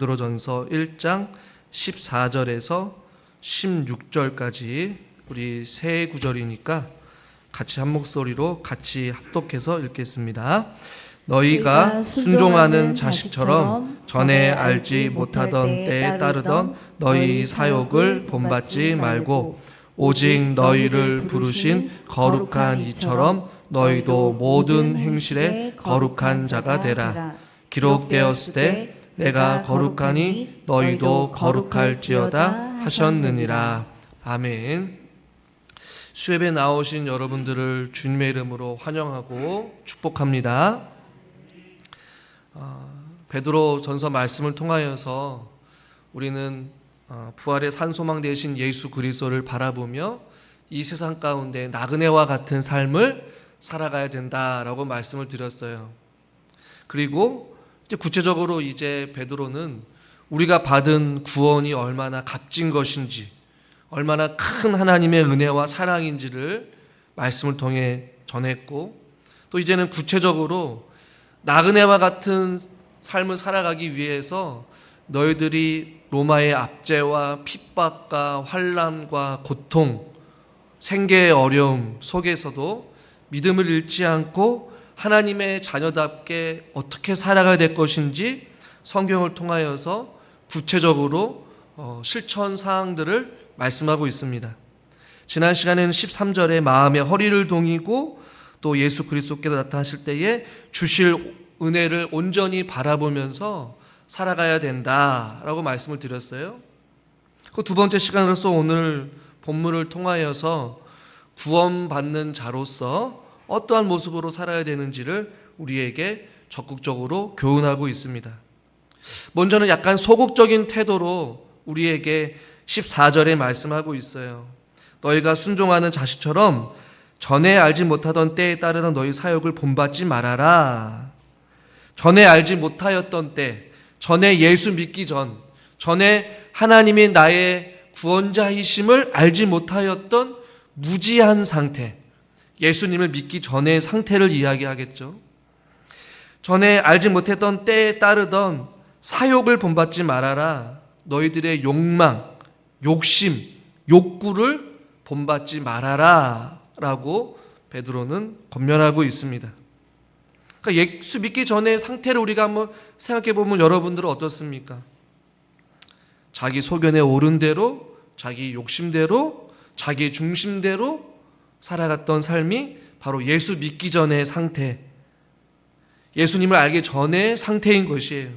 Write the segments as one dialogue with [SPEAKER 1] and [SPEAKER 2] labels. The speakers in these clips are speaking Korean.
[SPEAKER 1] 베드로전서 1장 14절에서 16절까지 우리 세 구절이니까 같이 한 목소리로 같이 합독해서 읽겠습니다. 너희가 순종하는 자식처럼 전에 알지 못하던 때에 따르던 너희 사욕을 본받지 말고 오직 너희를 부르신 거룩한 이처럼 너희도 모든 행실에 거룩한 자가 되라. 기록되었을 때 내가 거룩하니 너희도 거룩할지어다 하셨느니라. 아멘. 수협에 나오신 여러분들을 주님의 이름으로 환영하고 축복합니다. 베드로 전서 말씀을 통하여서 우리는 부활의 산소망 되신 예수 그리스도를 바라보며 이 세상 가운데 나그네와 같은 삶을 살아가야 된다라고 말씀을 드렸어요. 그리고 이제 구체적으로 이제 베드로는 우리가 받은 구원이 얼마나 값진 것인지, 얼마나 큰 하나님의 은혜와 사랑인지를 말씀을 통해 전했고, 또 이제는 구체적으로 나그네와 같은 삶을 살아가기 위해서 너희들이 로마의 압제와 핍박과 환난과 고통, 생계의 어려움 속에서도 믿음을 잃지 않고 하나님의 자녀답게 어떻게 살아가야 될 것인지 성경을 통하여서 구체적으로 실천 사항들을 말씀하고 있습니다. 지난 시간에는 13절에 마음의 허리를 동이고 또 예수 그리스도께서 나타나실 때에 주실 은혜를 온전히 바라보면서 살아가야 된다라고 말씀을 드렸어요. 그 두 번째 시간으로서 오늘 본문을 통하여서 구원받는 자로서 어떠한 모습으로 살아야 되는지를 우리에게 적극적으로 교훈하고 있습니다. 먼저는 약간 소극적인 태도로 우리에게 14절에 말씀하고 있어요. 너희가 순종하는 자식처럼 전에 알지 못하던 때에 따르던 너희 사역을 본받지 말아라. 전에 알지 못하였던 때, 전에 예수 믿기 전, 전에 하나님이 나의 구원자이심을 알지 못하였던 무지한 상태, 예수님을 믿기 전의 상태를 이야기하겠죠. 전에 알지 못했던 때에 따르던 사욕을 본받지 말아라. 너희들의 욕망, 욕심, 욕구를 본받지 말아라 라고 베드로는 권면하고 있습니다. 그러니까 예수 믿기 전의 상태를 우리가 한번 생각해 보면 여러분들은 어떻습니까? 자기 소견에 오른 대로, 자기 욕심대로, 자기 중심대로 살아갔던 삶이 바로 예수 믿기 전의 상태, 예수님을 알기 전의 상태인 것이에요.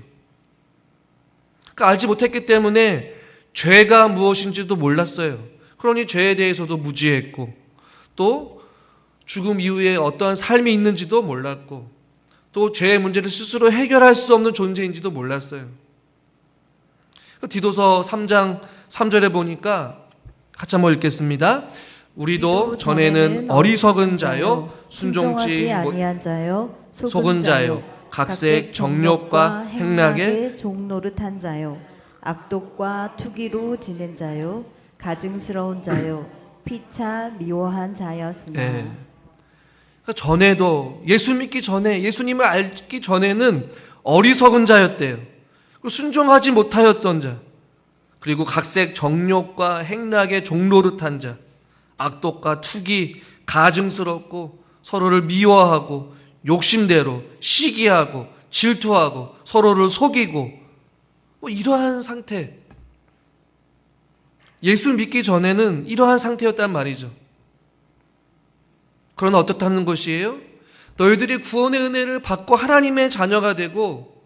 [SPEAKER 1] 그러니까 알지 못했기 때문에 죄가 무엇인지도 몰랐어요. 그러니 죄에 대해서도 무지했고, 또 죽음 이후에 어떠한 삶이 있는지도 몰랐고, 또 죄의 문제를 스스로 해결할 수 없는 존재인지도 몰랐어요. 디도서 3장 3절에 보니까 같이 한번 읽겠습니다. 우리도 전에는 어리석은 자요, 순종치 아니한 자요, 속은 자요, 각색 정욕과 행락에
[SPEAKER 2] 종노릇한 자요, 악독과 투기로 지낸 자요, 가증스러운 자요, 피차 미워한 자였으나.
[SPEAKER 1] 그러니까 전에도 예수 믿기 전에, 예수님을 알기 전에는 어리석은 자였대요. 그리고 순종하지 못하였던 자, 그리고 각색 정욕과 행락에 종노릇한 자, 악독과 투기, 가증스럽고 서로를 미워하고 욕심대로 시기하고 질투하고 서로를 속이고 이러한 상태, 예수 믿기 전에는 이러한 상태였단 말이죠. 그러나 어떻다는 것이에요? 너희들이 구원의 은혜를 받고 하나님의 자녀가 되고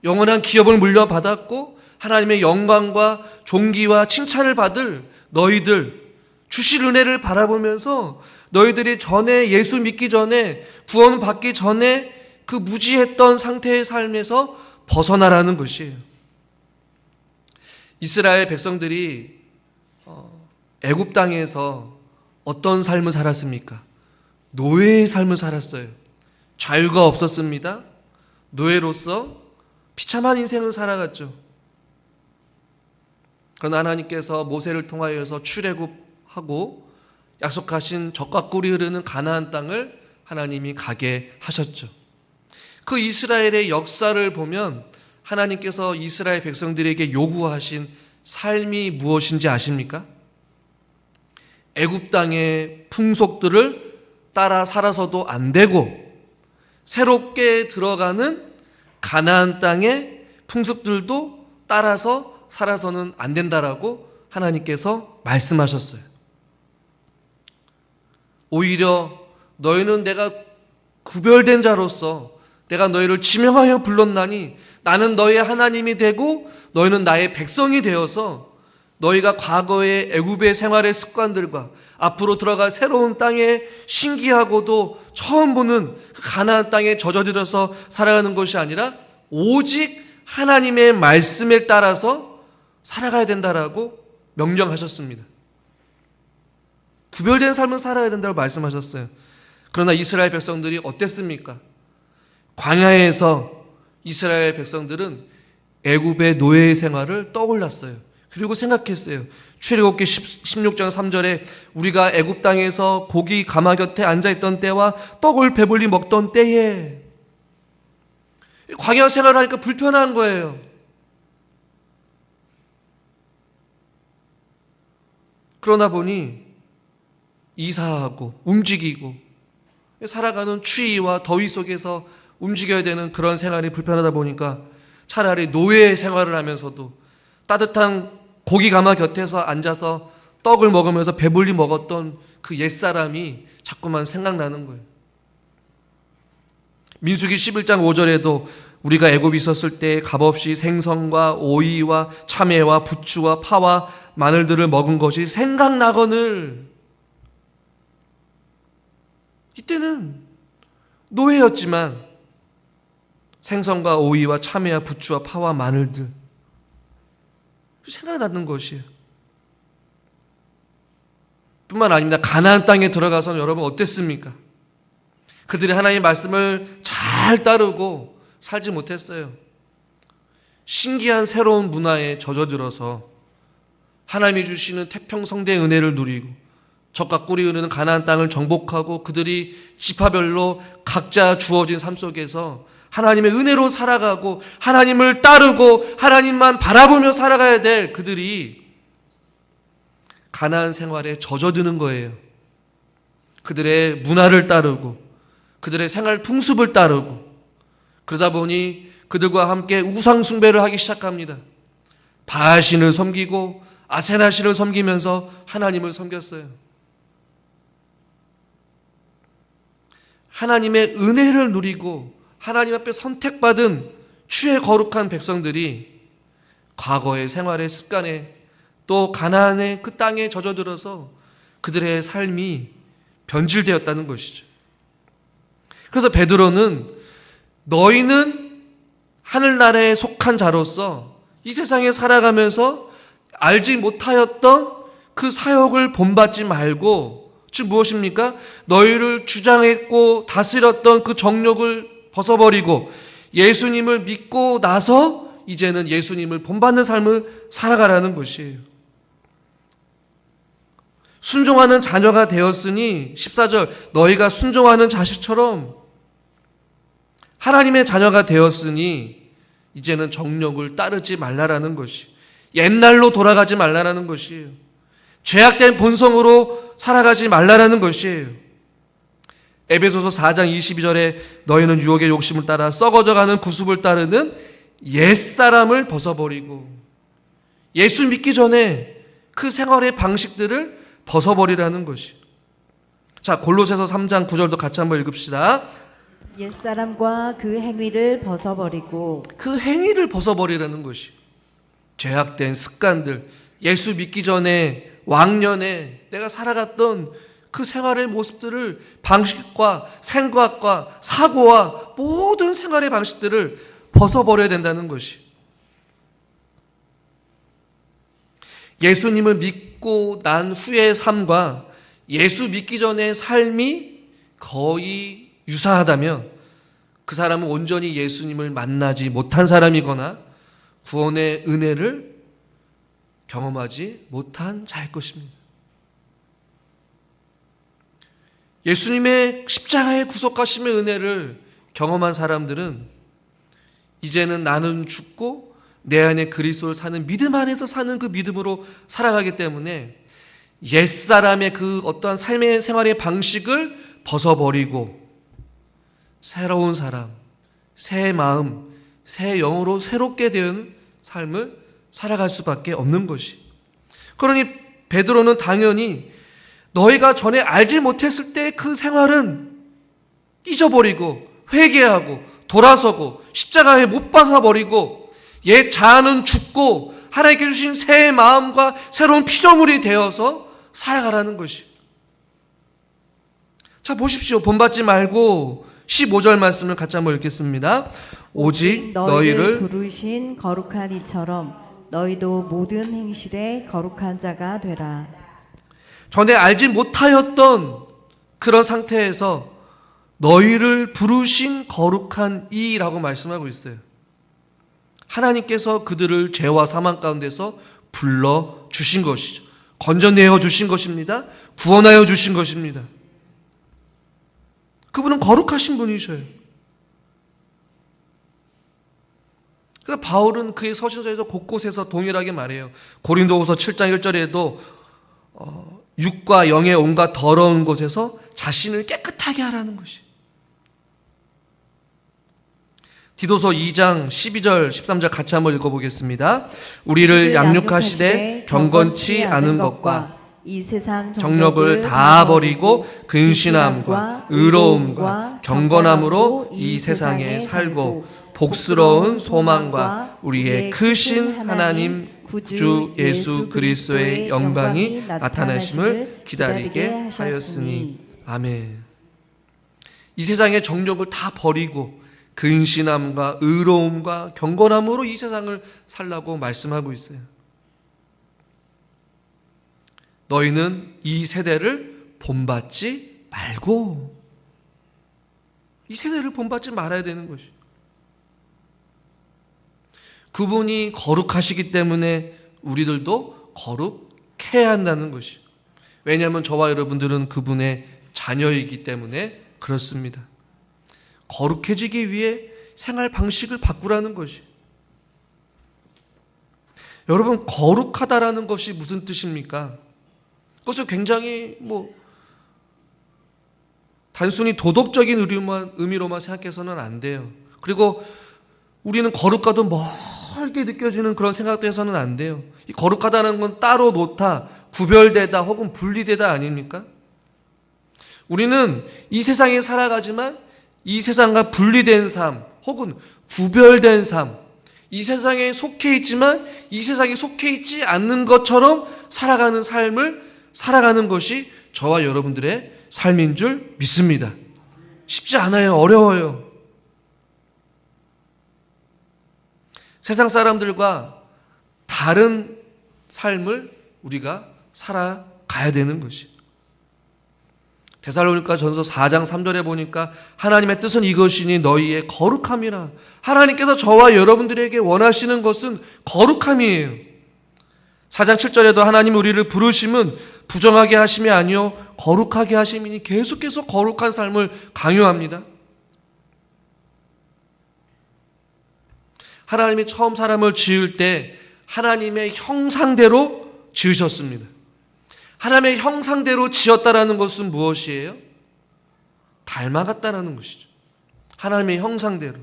[SPEAKER 1] 영원한 기업을 물려받았고 하나님의 영광과 존귀와 칭찬을 받을 너희들, 주실 은혜를 바라보면서 너희들이 전에 예수 믿기 전에, 구원 받기 전에 그 무지했던 상태의 삶에서 벗어나라는 것이에요. 이스라엘 백성들이 애굽 땅에서 어떤 삶을 살았습니까? 노예의 삶을 살았어요. 자유가 없었습니다. 노예로서 비참한 인생을 살아갔죠. 그러나 하나님께서 모세를 통하여서 출애굽하고 약속하신 젖과 꿀이 흐르는 가나안 땅을 하나님이 가게 하셨죠. 그 이스라엘의 역사를 보면 하나님께서 이스라엘 백성들에게 요구하신 삶이 무엇인지 아십니까? 애굽 땅의 풍속들을 따라 살아서도 안 되고 새롭게 들어가는 가나안 땅의 풍습들도 따라서 살아서는 안 된다라고 하나님께서 말씀하셨어요. 오히려 너희는 내가 구별된 자로서 내가 너희를 지명하여 불렀나니 나는 너희의 하나님이 되고 너희는 나의 백성이 되어서 너희가 과거의 애굽의 생활의 습관들과 앞으로 들어갈 새로운 땅에 신기하고도 처음 보는 그 가나안 땅에 젖어들어서 살아가는 것이 아니라 오직 하나님의 말씀에 따라서 살아가야 된다라고 명령하셨습니다. 구별된 삶을 살아야 된다고 말씀하셨어요. 그러나 이스라엘 백성들이 어땠습니까? 광야에서 이스라엘 백성들은 애굽의 노예 생활을 떠올랐어요. 그리고 생각했어요. 출애굽기 16장 3절에 우리가 애굽 땅에서 고기 가마 곁에 앉아있던 때와 떡을 배불리 먹던 때에, 광야 생활을 하니까 불편한 거예요. 그러나 보니 이사하고 움직이고 살아가는 추위와 더위 속에서 움직여야 되는 그런 생활이 불편하다 보니까 차라리 노예 생활을 하면서도 따뜻한 고기 가마 곁에서 앉아서 떡을 먹으면서 배불리 먹었던 그 옛사람이 자꾸만 생각나는 거예요. 민수기 11장 5절에도 우리가 애굽에 있었을 때 값없이 생선과 오이와 참외와 부추와 파와 마늘들을 먹은 것이 생각나거늘. 이때는 노예였지만 생선과 오이와 참외와 부추와 파와 마늘들 생각나는 것이에요. 뿐만 아닙니다. 가나안 땅에 들어가서는 여러분 어땠습니까? 그들이 하나님의 말씀을 잘 따르고 살지 못했어요. 신기한 새로운 문화에 젖어들어서 하나님이 주시는 태평성대의 은혜를 누리고 적과 꿀이 흐르는 가나안 땅을 정복하고 그들이 지파별로 각자 주어진 삶 속에서 하나님의 은혜로 살아가고 하나님을 따르고 하나님만 바라보며 살아가야 될 그들이 가나안 생활에 젖어드는 거예요. 그들의 문화를 따르고 그들의 생활 풍습을 따르고 그러다 보니 그들과 함께 우상 숭배를 하기 시작합니다. 바알신을 섬기고 아세나신을 섬기면서 하나님을 섬겼어요. 하나님의 은혜를 누리고 하나님 앞에 선택받은 주의 거룩한 백성들이 과거의 생활의 습관에 또 가나안의 그 땅에 젖어들어서 그들의 삶이 변질되었다는 것이죠. 그래서 베드로는 너희는 하늘나라에 속한 자로서 이 세상에 살아가면서 알지 못하였던 그 사역을 본받지 말고, 즉 무엇입니까? 너희를 주장했고 다스렸던 그 정욕을 벗어버리고 예수님을 믿고 나서 이제는 예수님을 본받는 삶을 살아가라는 것이에요. 순종하는 자녀가 되었으니 14절 너희가 순종하는 자식처럼 하나님의 자녀가 되었으니 이제는 정욕을 따르지 말라라는 것이, 옛날로 돌아가지 말라라는 것이에요. 죄악된 본성으로 살아가지 말라라는 것이에요. 에베소서 4장 22절에 너희는 유혹의 욕심을 따라 썩어져가는 구습을 따르는 옛사람을 벗어버리고, 예수 믿기 전에 그 생활의 방식들을 벗어버리라는 것이. 자, 골로새서 3장 9절도 같이 한번 읽읍시다.
[SPEAKER 2] 옛사람과 그 행위를 벗어버리고,
[SPEAKER 1] 그 행위를 벗어버리라는 것이. 죄악된 습관들, 예수 믿기 전에 왕년에 내가 살아갔던 그 생활의 모습들을, 방식과 생각과 사고와 모든 생활의 방식들을 벗어버려야 된다는 것이. 예수님을 믿고 난 후의 삶과 예수 믿기 전의 삶이 거의 유사하다면 그 사람은 온전히 예수님을 만나지 못한 사람이거나 구원의 은혜를 경험하지 못한 자일 것입니다. 예수님의 십자가의 구속하심의 은혜를 경험한 사람들은 이제는 나는 죽고 내 안에 그리스도를 사는 믿음 안에서 사는 그 믿음으로 살아가기 때문에 옛사람의 그 어떠한 삶의 생활의 방식을 벗어버리고 새로운 사람, 새 마음, 새 영으로 새롭게 된 삶을 살아갈 수밖에 없는 것이. 그러니 베드로는 당연히 너희가 전에 알지 못했을 때 그 생활은 잊어버리고 회개하고 돌아서고 십자가에 못 박아버리고 옛 자아는 죽고 하나님께 주신 새 마음과 새로운 피조물이 되어서 살아가라는 것이. 자, 보십시오. 본받지 말고 15절 말씀을 같이 한번 읽겠습니다. 오직 너희를
[SPEAKER 2] 부르신 거룩한 이처럼 너희도 모든 행실에 거룩한 자가 되라.
[SPEAKER 1] 전에 알지 못하였던 그런 상태에서 너희를 부르신 거룩한 이라고 말씀하고 있어요. 하나님께서 그들을 죄와 사망 가운데서 불러 주신 것이죠. 건져내어 주신 것입니다. 구원하여 주신 것입니다. 그분은 거룩하신 분이셔요. 그래서 바울은 그의 서신서에서 곳곳에서 동일하게 말해요. 고린도후서 7장 1절에도 육과 영의 온갖 더러운 곳에서 자신을 깨끗하게 하라는 것이. 디도서 2장 12절 13절 같이 한번 읽어보겠습니다. 우리를 양육하시되 경건치 않은 것과
[SPEAKER 2] 이 세상
[SPEAKER 1] 정력을 다 버리고 근신함과 의로움과 경건함으로 이 세상에 살고 복스러운 소망과 우리의 크신 하나님 주 예수 그리스도의 영광이 나타나심을 기다리게 하였으니. 아멘. 이 세상의 정력을 다 버리고 근신함과 의로움과 경건함으로 이 세상을 살라고 말씀하고 있어요. 너희는 이 세대를 본받지 말고, 이 세대를 본받지 말아야 되는 것이. 그분이 거룩하시기 때문에 우리들도 거룩해야 한다는 것이. 왜냐하면 저와 여러분들은 그분의 자녀이기 때문에 그렇습니다. 거룩해지기 위해 생활 방식을 바꾸라는 것이. 여러분, 거룩하다라는 것이 무슨 뜻입니까? 그것을 굉장히 단순히 도덕적인 의미로만 생각해서는 안 돼요. 그리고 우리는 거룩과도 멀게 느껴지는 그런 생각도 해서는 안 돼요. 이 거룩하다는 건 따로 놓다, 구별되다 혹은 분리되다 아닙니까? 우리는 이 세상에 살아가지만 이 세상과 분리된 삶 혹은 구별된 삶, 이 세상에 속해 있지만 이 세상에 속해 있지 않는 것처럼 살아가는 삶을 살아가는 것이 저와 여러분들의 삶인 줄 믿습니다. 쉽지 않아요. 어려워요. 세상 사람들과 다른 삶을 우리가 살아가야 되는 것이. 데살로니가 전서 4장 3절에 보니까 하나님의 뜻은 이것이니 너희의 거룩함이라. 하나님께서 저와 여러분들에게 원하시는 것은 거룩함이에요. 4장 7절에도 하나님 우리를 부르심은 부정하게 하심이 아니요 거룩하게 하심이니 계속해서 거룩한 삶을 강요합니다. 하나님이 처음 사람을 지을 때 하나님의 형상대로 지으셨습니다. 하나님의 형상대로 지었다라는 것은 무엇이에요? 닮아갔다라는 것이죠. 하나님의 형상대로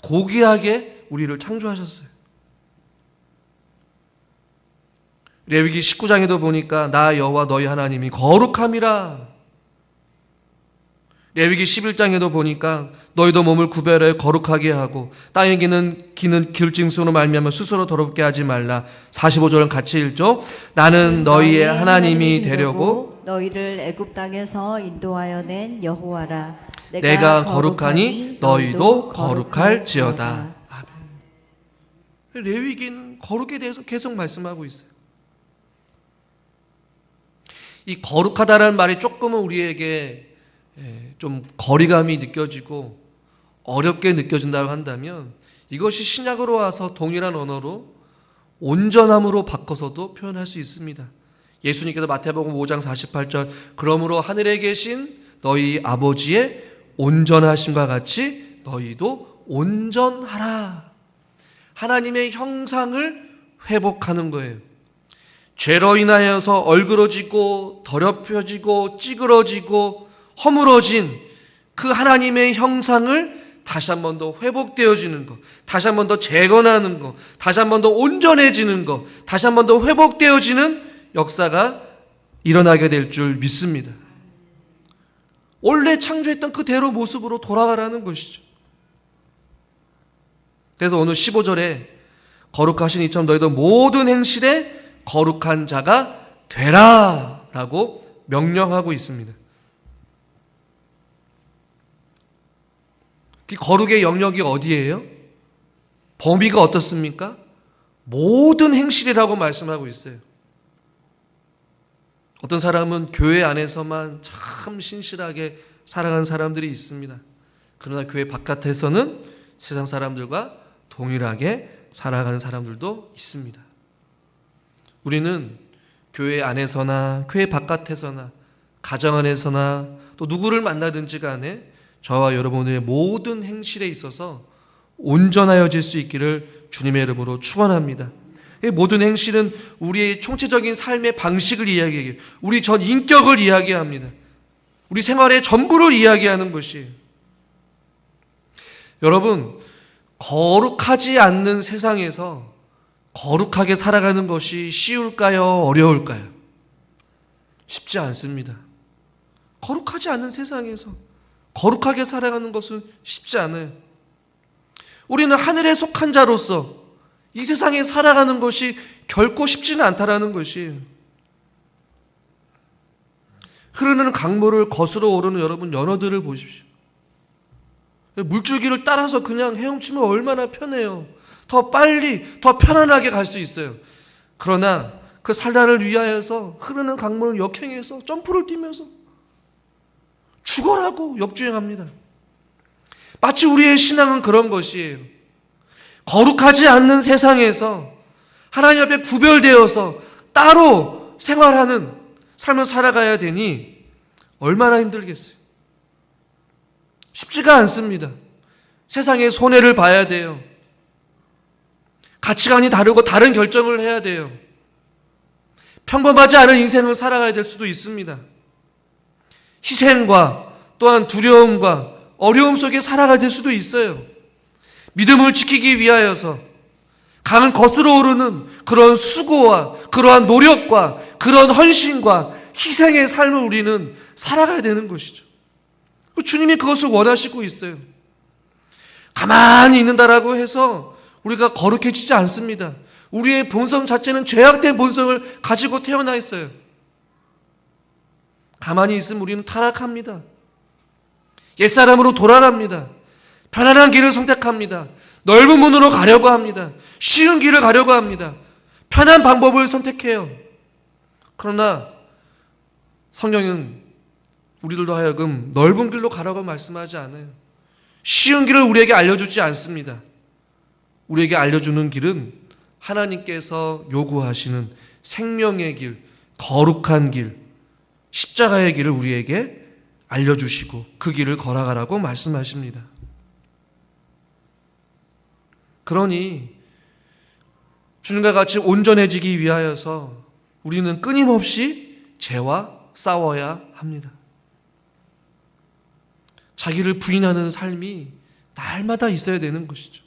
[SPEAKER 1] 고귀하게 우리를 창조하셨어요. 레위기 19장에도 보니까 나 여호와 너희 하나님이 거룩함이라. 레위기 11장에도 보니까 너희도 몸을 구별하여 거룩하게 하고 땅에 기는 길짐승으로 말미암아 스스로 더럽게 하지 말라. 45절은 같이 읽죠. 나는 너희의 하나님이 되려고
[SPEAKER 2] 너희를 애굽 땅에서 인도하여 낸 여호와라.
[SPEAKER 1] 내가 거룩하니 너희도 거룩할지어다. 아멘. 레위기는 거룩에 대해서 계속 말씀하고 있어요. 이 거룩하다라는 말이 조금은 우리에게 좀 거리감이 느껴지고 어렵게 느껴진다고 한다면 이것이 신약으로 와서 동일한 언어로 온전함으로 바꿔서도 표현할 수 있습니다. 예수님께서 마태복음 5장 48절 그러므로 하늘에 계신 너희 아버지의 온전하심과 같이 너희도 온전하라. 하나님의 형상을 회복하는 거예요. 죄로 인하여서 얼그러지고 더럽혀지고 찌그러지고 허물어진 그 하나님의 형상을 다시 한 번 더 회복되어지는 것, 다시 한 번 더 재건하는 것, 다시 한 번 더 온전해지는 것, 다시 한 번 더 회복되어지는 역사가 일어나게 될 줄 믿습니다. 원래 창조했던 그대로 모습으로 돌아가라는 것이죠. 그래서 오늘 15절에 거룩하신 이처럼 너희도 모든 행실에 거룩한 자가 되라 라고 명령하고 있습니다. 그 거룩의 영역이 어디예요? 범위가 어떻습니까? 모든 행실이라고 말씀하고 있어요. 어떤 사람은 교회 안에서만 참 신실하게 살아가는 사람들이 있습니다. 그러나 교회 바깥에서는 세상 사람들과 동일하게 살아가는 사람들도 있습니다. 우리는 교회 안에서나 교회 바깥에서나 가정 안에서나 또 누구를 만나든지 간에 저와 여러분의 모든 행실에 있어서 온전하여질 수 있기를 주님의 이름으로 축원합니다. 모든 행실은 우리의 총체적인 삶의 방식을 이야기해요. 우리 전 인격을 이야기합니다. 우리 생활의 전부를 이야기하는 것이에요. 여러분, 거룩하지 않는 세상에서 거룩하게 살아가는 것이 쉬울까요? 어려울까요? 쉽지 않습니다. 거룩하지 않는 세상에서 거룩하게 살아가는 것은 쉽지 않아요. 우리는 하늘에 속한 자로서 이 세상에 살아가는 것이 결코 쉽지는 않다라는 것이에요. 흐르는 강물을 거스러 오르는 여러분 연어들을 보십시오. 물줄기를 따라서 그냥 헤엄치면 얼마나 편해요. 더 빨리, 더 편안하게 갈 수 있어요. 그러나 그 산란을 위하여서 흐르는 강물을 역행해서 점프를 뛰면서 죽어라고 역주행합니다. 마치 우리의 신앙은 그런 것이에요. 거룩하지 않는 세상에서 하나님 앞에 구별되어서 따로 생활하는 삶을 살아가야 되니 얼마나 힘들겠어요. 쉽지가 않습니다. 세상의 손해를 봐야 돼요. 가치관이 다르고 다른 결정을 해야 돼요. 평범하지 않은 인생을 살아가야 될 수도 있습니다. 희생과 또한 두려움과 어려움 속에 살아가야 될 수도 있어요. 믿음을 지키기 위하여서 강을 거스러 오르는 그런 수고와 그러한 노력과 그런 헌신과 희생의 삶을 우리는 살아가야 되는 것이죠. 주님이 그것을 원하시고 있어요. 가만히 있는다라고 해서 우리가 거룩해지지 않습니다. 우리의 본성 자체는 죄악된 본성을 가지고 태어나 있어요. 가만히 있으면 우리는 타락합니다. 옛사람으로 돌아갑니다. 편안한 길을 선택합니다. 넓은 문으로 가려고 합니다. 쉬운 길을 가려고 합니다. 편한 방법을 선택해요. 그러나 성경은 우리들도 하여금 넓은 길로 가라고 말씀하지 않아요. 쉬운 길을 우리에게 알려주지 않습니다. 우리에게 알려주는 길은 하나님께서 요구하시는 생명의 길, 거룩한 길, 십자가의 길을 우리에게 알려주시고 그 길을 걸어가라고 말씀하십니다. 그러니 주님과 같이 온전해지기 위하여서 우리는 끊임없이 죄와 싸워야 합니다. 자기를 부인하는 삶이 날마다 있어야 되는 것이죠.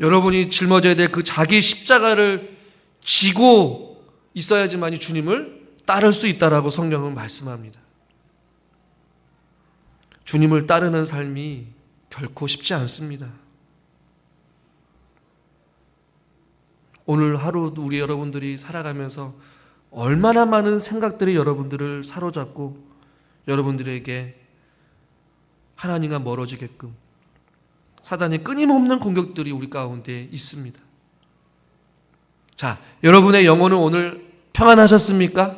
[SPEAKER 1] 여러분이 짊어져야 될 그 자기 십자가를 지고 있어야지만이 주님을 따를 수 있다라고 성경은 말씀합니다. 주님을 따르는 삶이 결코 쉽지 않습니다. 오늘 하루 우리 여러분들이 살아가면서 얼마나 많은 생각들이 여러분들을 사로잡고 여러분들에게 하나님과 멀어지게끔 사단의 끊임없는 공격들이 우리 가운데 있습니다. 자, 여러분의 영혼은 오늘 평안하셨습니까?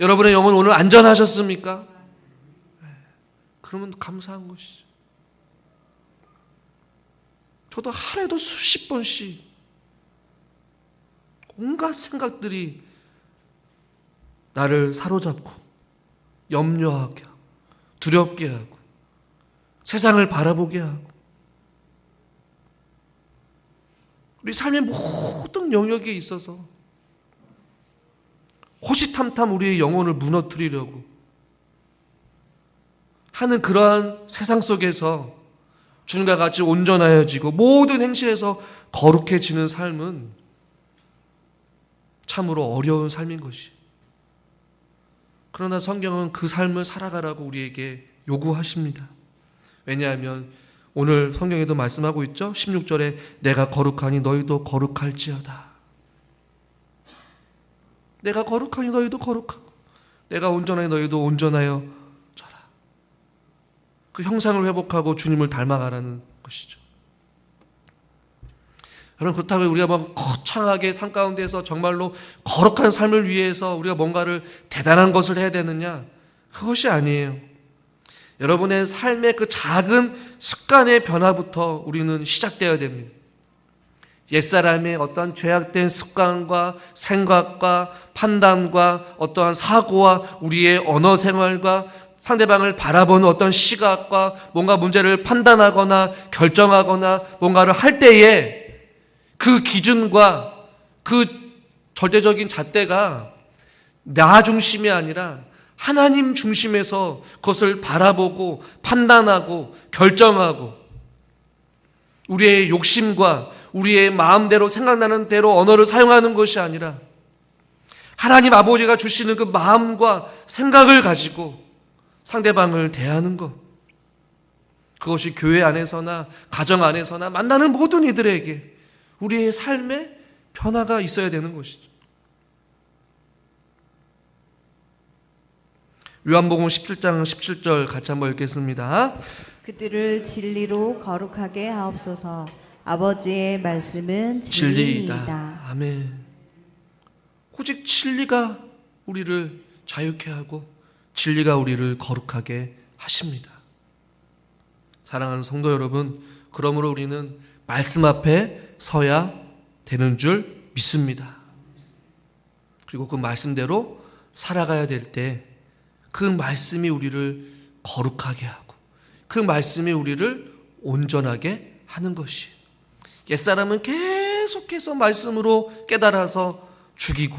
[SPEAKER 1] 여러분의 영혼은 오늘 안전하셨습니까? 그러면 감사한 것이죠. 저도 하루에도 수십 번씩 온갖 생각들이 나를 사로잡고 염려하게 하고 두렵게 하고 세상을 바라보게 하고 우리 삶의 모든 영역에 있어서 호시탐탐 우리의 영혼을 무너뜨리려고 하는 그러한 세상 속에서 주님과 같이 온전하여지고 모든 행실에서 거룩해지는 삶은 참으로 어려운 삶인 것이. 그러나 성경은 그 삶을 살아가라고 우리에게 요구하십니다. 왜냐하면 오늘 성경에도 말씀하고 있죠. 16절에 내가 거룩하니 너희도 거룩할지어다. 내가 거룩하니 너희도 거룩하고 내가 온전하니 너희도 온전하여 져라. 그 형상을 회복하고 주님을 닮아가라는 것이죠. 여러분, 그렇다고 우리가 막 거창하게 삶 가운데서 정말로 거룩한 삶을 위해서 우리가 뭔가를 대단한 것을 해야 되느냐? 그것이 아니에요. 여러분의 삶의 그 작은 습관의 변화부터 우리는 시작되어야 됩니다. 옛사람의 어떠한 죄악된 습관과 생각과 판단과 어떠한 사고와 우리의 언어 생활과 상대방을 바라보는 어떤 시각과 뭔가 문제를 판단하거나 결정하거나 뭔가를 할 때에 그 기준과 그 절대적인 잣대가 나 중심이 아니라 하나님 중심에서 그것을 바라보고 판단하고 결정하고 우리의 욕심과 우리의 마음대로 생각나는 대로 언어를 사용하는 것이 아니라 하나님 아버지가 주시는 그 마음과 생각을 가지고 상대방을 대하는 것, 그것이 교회 안에서나 가정 안에서나 만나는 모든 이들에게 우리의 삶에 변화가 있어야 되는 것이죠. 요한복음 17장 17절 같이 한번 읽겠습니다.
[SPEAKER 2] 그들을 진리로 거룩하게 하옵소서. 아버지의 말씀은
[SPEAKER 1] 진리이다.
[SPEAKER 2] 진리이다.
[SPEAKER 1] 아멘. 오직 진리가 우리를 자유케 하고 진리가 우리를 거룩하게 하십니다. 사랑하는 성도 여러분, 그러므로 우리는 말씀 앞에 서야 되는 줄 믿습니다. 그리고 그 말씀대로 살아가야 될 때 그 말씀이 우리를 거룩하게 하고 그 말씀이 우리를 온전하게 하는 것이. 옛사람은 계속해서 말씀으로 깨달아서 죽이고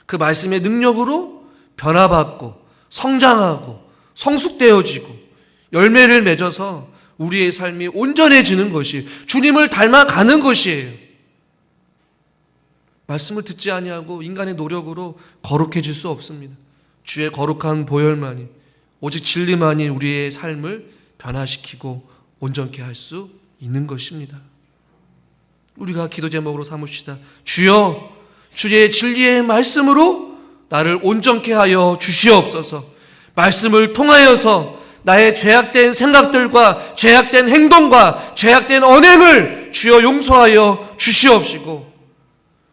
[SPEAKER 1] 그 말씀의 능력으로 변화받고 성장하고 성숙되어지고 열매를 맺어서 우리의 삶이 온전해지는 것이 주님을 닮아가는 것이에요. 말씀을 듣지 아니하고 인간의 노력으로 거룩해질 수 없습니다. 주의 거룩한 보혈만이, 오직 진리만이 우리의 삶을 변화시키고 온전케 할 수 있는 것입니다. 우리가 기도 제목으로 삼읍시다. 주여, 주의 진리의 말씀으로 나를 온전케 하여 주시옵소서. 말씀을 통하여서 나의 죄악된 생각들과 죄악된 행동과 죄악된 언행을 주여 용서하여 주시옵시고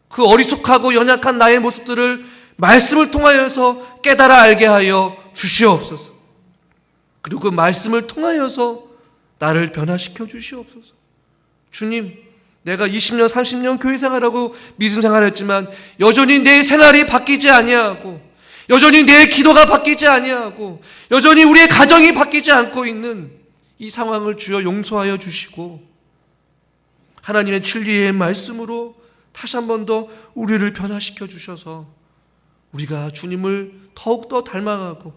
[SPEAKER 1] 그 어리숙하고 연약한 나의 모습들을 말씀을 통하여서 깨달아 알게 하여 주시옵소서. 그리고 그 말씀을 통하여서 나를 변화시켜 주시옵소서. 주님, 내가 20년, 30년 교회 생활하고 믿음 생활했지만 여전히 내 생활이 바뀌지 아니하고 여전히 내 기도가 바뀌지 아니하고 여전히 우리의 가정이 바뀌지 않고 있는 이 상황을 주여 용서하여 주시고 하나님의 진리의 말씀으로 다시 한 번 더 우리를 변화시켜 주셔서 우리가 주님을 더욱더 닮아가고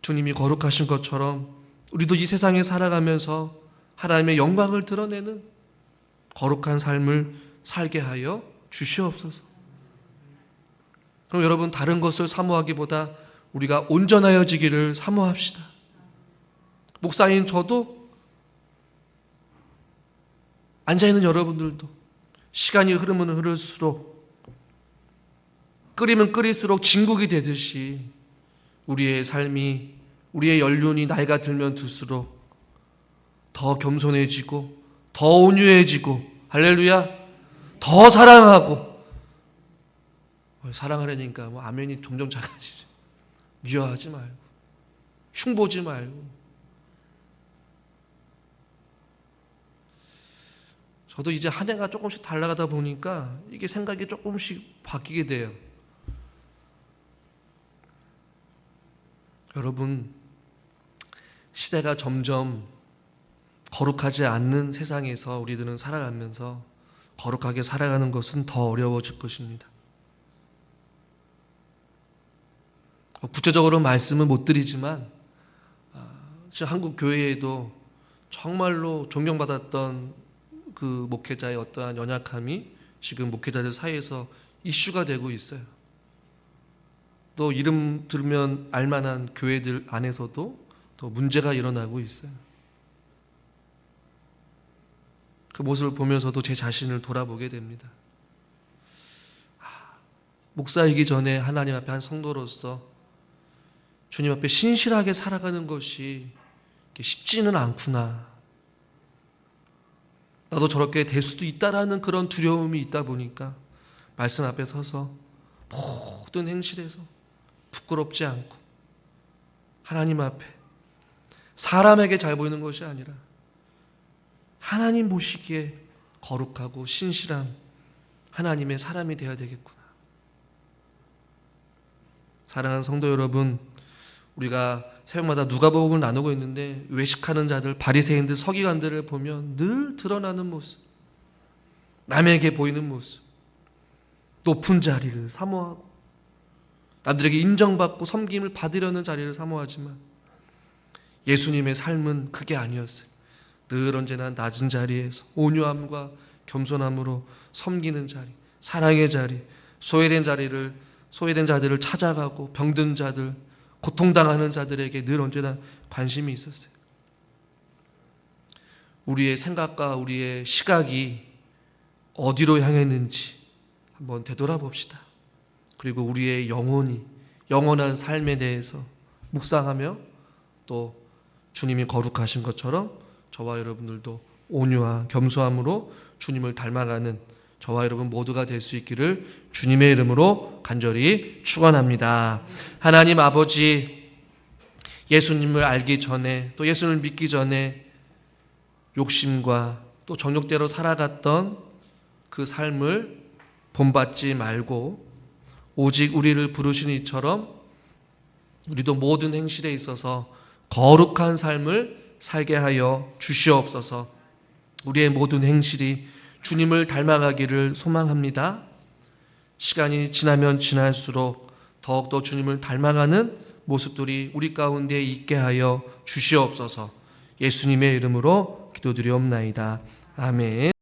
[SPEAKER 1] 주님이 거룩하신 것처럼 우리도 이 세상에 살아가면서 하나님의 영광을 드러내는 거룩한 삶을 살게 하여 주시옵소서. 그럼 여러분, 다른 것을 사모하기보다 우리가 온전하여지기를 사모합시다. 목사인 저도, 앉아있는 여러분들도 시간이 흐르면 흐를수록 끓이면 끓일수록 진국이 되듯이 우리의 삶이, 우리의 연륜이 나이가 들면 들수록 더 겸손해지고 더 온유해지고 할렐루야, 더 사랑하고 사랑하려니까 아멘이 점점 작아지죠. 미워하지 말고 흉보지 말고. 저도 이제 한 해가 조금씩 달라가다 보니까 이게 생각이 조금씩 바뀌게 돼요. 여러분, 시대가 점점 거룩하지 않는 세상에서 우리들은 살아가면서 거룩하게 살아가는 것은 더 어려워질 것입니다. 구체적으로 말씀은 못 드리지만 지금 한국 교회에도 정말로 존경받았던 그 목회자의 어떠한 연약함이 지금 목회자들 사이에서 이슈가 되고 있어요. 또 이름 들으면 알만한 교회들 안에서도 또 문제가 일어나고 있어요. 그 모습을 보면서도 제 자신을 돌아보게 됩니다. 목사이기 전에 하나님 앞에 한 성도로서 주님 앞에 신실하게 살아가는 것이 쉽지는 않구나. 나도 저렇게 될 수도 있다라는 그런 두려움이 있다 보니까 말씀 앞에 서서 모든 행실에서 부끄럽지 않고 하나님 앞에 사람에게 잘 보이는 것이 아니라 하나님 보시기에 거룩하고 신실한 하나님의 사람이 되어야 되겠구나. 사랑하는 성도 여러분, 우리가 새벽마다 누가복음을 나누고 있는데 외식하는 자들, 바리새인들, 서기관들을 보면 늘 드러나는 모습, 남에게 보이는 모습, 높은 자리를 사모하고 남들에게 인정받고 섬김을 받으려는 자리를 사모하지만 예수님의 삶은 그게 아니었어요. 늘 언제나 낮은 자리에서 온유함과 겸손함으로 섬기는 자리, 사랑의 자리, 소외된 자들을 찾아가고 병든 자들, 고통당하는 자들에게 늘 언제나 관심이 있었어요. 우리의 생각과 우리의 시각이 어디로 향했는지 한번 되돌아봅시다. 그리고 우리의 영원한 삶에 대해서 묵상하며 또 주님이 거룩하신 것처럼 저와 여러분들도 온유와 겸손함으로 주님을 닮아가는 저와 여러분 모두가 될 수 있기를 주님의 이름으로 간절히 축원합니다. 하나님 아버지, 예수님을 알기 전에 또 예수님을 믿기 전에 욕심과 또 정욕대로 살아갔던 그 삶을 본받지 말고 오직 우리를 부르신 이처럼 우리도 모든 행실에 있어서 거룩한 삶을 살게 하여 주시옵소서. 우리의 모든 행실이 주님을 닮아가기를 소망합니다. 시간이 지나면 지날수록 더욱더 주님을 닮아가는 모습들이 우리 가운데 있게 하여 주시옵소서. 예수님의 이름으로 기도드리옵나이다. 아멘.